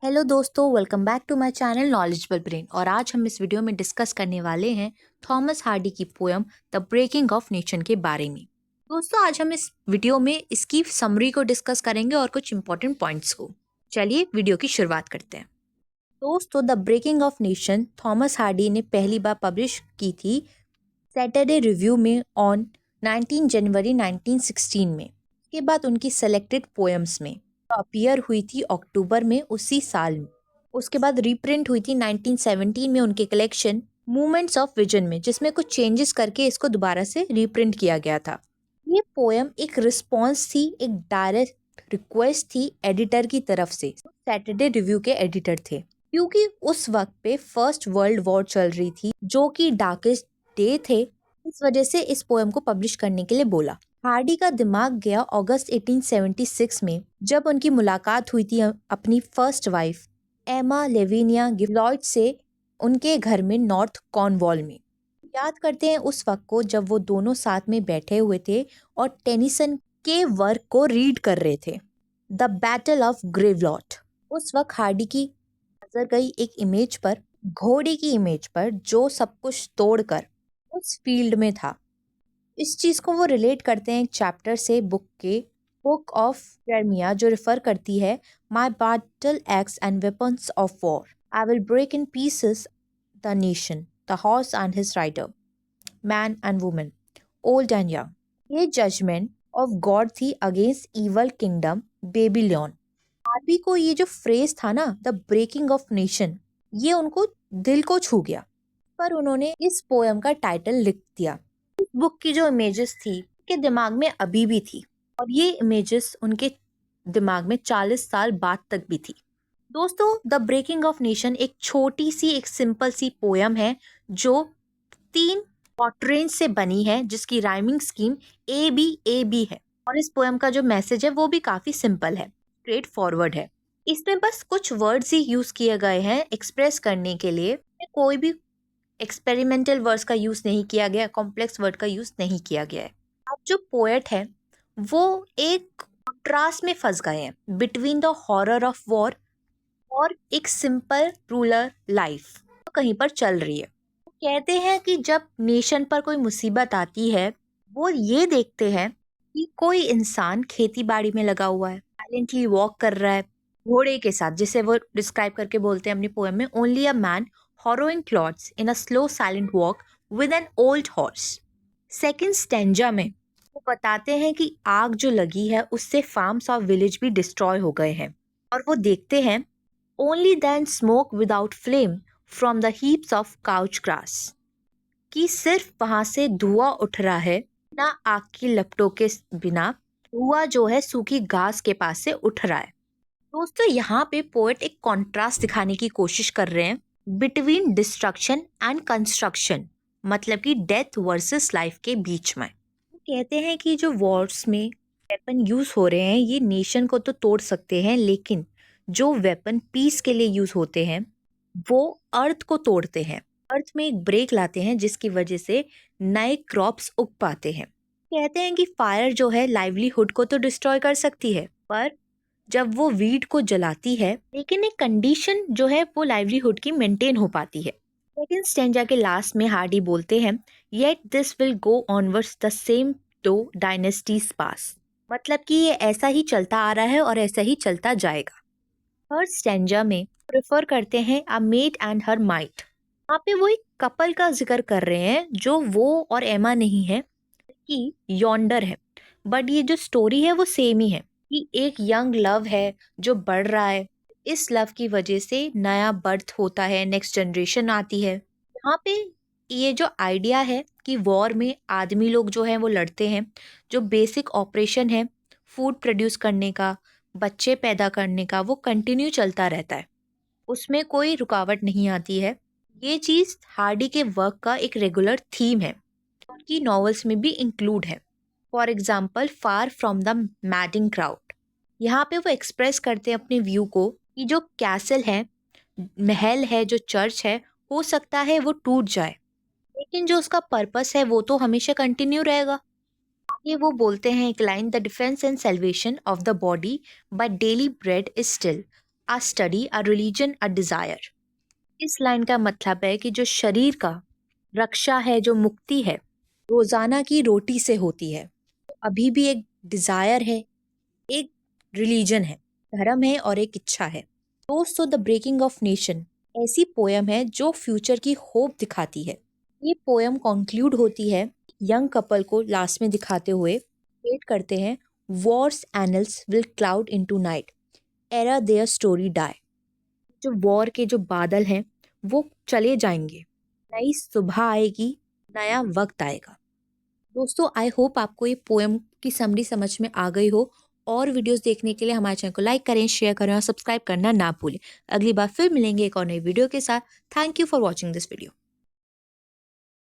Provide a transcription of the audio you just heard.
Hello दोस्तों, welcome back to my channel knowledgeable brain. और आज हम इस वीडियो में डिस्कस करने वाले हैं थॉमस हार्डी की poem the breaking of nation के बारे में। दोस्तों, आज हम इस वीडियो में इसकी समरी को डिस्कस करेंगे और कुछ इंपॉर्टेंट पॉइंट्स को। चलिए वीडियो की शुरुआत करते हैं। दोस्तों, the breaking of nation Thomas Hardy ने पहली बार पब्लिश की थी सैटरडे रिव्यू में ऑन 19 जनवरी 1916 में। उसके बाद उनकी सेलेक्टेड पोएम्स में अपीयर हुई थी अक्टूबर में उसी साल में। उसके बाद रीप्रिंट हुई थी 1917 में उनके कलेक्शन मूवमेंट्स ऑफ विजन में, जिसमें कुछ चेंजेस करके इसको दोबारा से रीप्रिंट किया गया था। ये पोएम एक रिस्पॉन्स थी, एक डायरेक्ट रिक्वेस्ट थी एडिटर की तरफ से। सैटरडे रिव्यू के एडिटर थे, क्योंकि उस वक्त पे फर्स्ट वर्ल्ड वॉर चल रही थी, जो कि डार्केस्ट डे थे। इस वजह से इस पोएम को पब्लिश करने के लिए बोला। हार्डी का दिमाग गया अगस्त 1876 में, जब उनकी मुलाकात हुई थी अपनी फर्स्ट वाइफ एमा लेविनिया गिलॉयड से उनके घर में नॉर्थ कॉर्नवॉल में। याद करते हैं उस वक्त को, जब वो दोनों साथ में बैठे हुए थे और टेनिसन के वर्क को रीड कर रहे थे, द बैटल ऑफ ग्रेवलॉट। उस वक्त हार्डी की नजर गई एक इमेज पर, घोड़े की इमेज पर, जो सब कुछ तोड़कर उस फील्ड में था। इस चीज को वो रिलेट करते हैं एक चैप्टर से बुक ऑफ यिर्मयाह, जो रेफर करती है my battle axe and weapons of war, I will break in pieces the nation, the horse and his rider, man and women, old and young. ये जजमेंट ऑफ गॉड थी against evil kingdom Babylon. आरबी को ये जो phrase था ना, the breaking of nation, ये उनको दिल को छू गया, पर उन्होंने इस पोएम का टाइटल लिख दिया। बुक की जो इमेजेस थी उनके दिमाग में अभी भी थी, और ये इमेजेस उनके दिमाग में 40 साल बाद तक भी थी। दोस्तों, द ब्रेकिंग ऑफ नेशन एक छोटी सी, एक सिंपल सी पोयम है, जो 3 क्वाट्रेन से बनी है, जिसकी राइमिंग स्कीम ए बी है। और इस पोयम का जो मैसेज है वो भी काफी सिंपल है, स्ट्रेट फॉरवर्ड है। इसमें बस कुछ वर्ड्स ही यूज किए गए हैं एक्सप्रेस करने के लिए। कोई भी एक्सपेरिमेंटल वर्ड्स का यूज नहीं किया गया, कॉम्प्लेक्स वर्ड का यूज नहीं किया गया है। अब जो पोएट है वो एक कंट्रास्ट में फंस गए हैं between the horror of war और एक सिंपल रूरल लाइफ तो कहीं पर चल रही है। कहते हैं कि जब नेशन पर कोई मुसीबत आती है, वो ये देखते हैं कि कोई इंसान खेती बाड़ी में लगा हुआ है, साइलेंटली वॉक कर रहा है घोड़े के साथ, जिसे वो डिस्क्राइब करके बोलते हैं अपनी पोएम में, only a man horrowing clods in a slow silent walk with an old horse। Second stanza में वो बताते हैं कि आग जो लगी है उससे फार्म्स और विलेज भी डिस्ट्रॉय हो गए हैं, और वो देखते हैं only then smoke without flame from the heaps of couch grass, कि सिर्फ वहां से धुआं उठ रहा है, ना आग की लपटों के बिना धुआं जो है सूखी घास के पास से उठ रहा है। दोस्तों, यहाँ पे पोएट एक कॉन्ट्रास्ट दिखाने की कोशिश कर रहे हैं बिटवीन डिस्ट्रक्शन एंड कंस्ट्रक्शन, मतलब कि डेथ वर्सेस लाइफ के बीच में। कहते हैं कि जो वॉर्स में वेपन यूज हो रहे हैं, ये नेशन को तो तोड़ सकते हैं, लेकिन जो वेपन पीस के लिए यूज होते हैं वो अर्थ को तोड़ते हैं, अर्थ में एक ब्रेक लाते हैं, जिसकी वजह से नए क्रॉप्स उग पाते हैं। कहते हैं कि फायर जो है लाइवलीहुड को तो डिस्ट्रॉय कर सकती है, पर जब वो वीड को जलाती है, लेकिन एक कंडीशन जो है वो लाइवलीहुड की मेंटेन हो पाती है। सेकंड स्टेंजा के लास्ट में हार्डी बोलते हैं, yet this will go onwards the same to dynasties pass, मतलब कि ये ऐसा ही चलता आ रहा है और ऐसा ही चलता जाएगा। थर्ड स्टेंजा में प्रेफर करते हैं अ मेड एंड हर माइट। यहाँ पे वो एक कपल का जिक्र कर रहे हैं, जो वो और एमा नहीं है, कि यॉन्डर है, बट ये जो स्टोरी है वो सेम ही है, कि एक यंग लव है जो बढ़ रहा है, इस लव की वजह से नया बर्थ होता है, नेक्स्ट जनरेशन आती है। यहाँ पे ये जो आइडिया है कि वॉर में आदमी लोग जो है वो लड़ते हैं, जो बेसिक ऑपरेशन है फूड प्रोड्यूस करने का, बच्चे पैदा करने का, वो कंटिन्यू चलता रहता है, उसमें कोई रुकावट नहीं आती है। ये चीज़ हार्डी के वर्क का एक रेगुलर थीम है, उनकी नॉवेल्स में भी इंक्लूड है। For example, far from the madding crowd, यहाँ पे वो एक्सप्रेस करते हैं अपने व्यू को कि जो कैसल है, महल है, जो चर्च है, हो सकता है वो टूट जाए, लेकिन जो उसका पर्पस है वो तो हमेशा कंटिन्यू रहेगा। आगे वो बोलते हैं एक line, the defence and salvation of the body but daily bread is still a study, a religion, a desire. इस लाइन का मतलब है कि जो शरीर का रक्षा है, जो मुक्ति है, रोजाना की रोटी से होती है। तो अभी भी एक डिजायर है, एक रिलीजन है, धर्म है और एक इच्छा है। दोस्तों, द ब्रेकिंग ऑफ नेशन ऐसी पोयम है जो फ्यूचर की होप दिखाती है। ये पोयम कंक्लूड होती है यंग कपल को लास्ट में दिखाते हुए, स्टेट करते हैं, wars annals will cloud into night, ere their story die. जो वॉर के जो बादल हैं वो चले जाएंगे, नई सुबह आएगी, नया वक्त आएगा। दोस्तों, आई होप आपको ये पोएम की समरी समझ में आ गई हो। और वीडियोस देखने के लिए हमारे चैनल को लाइक करें, शेयर करें और सब्सक्राइब करना ना भूलें। अगली बार फिर मिलेंगे एक और नई वीडियो के साथ। Thank you for watching this video.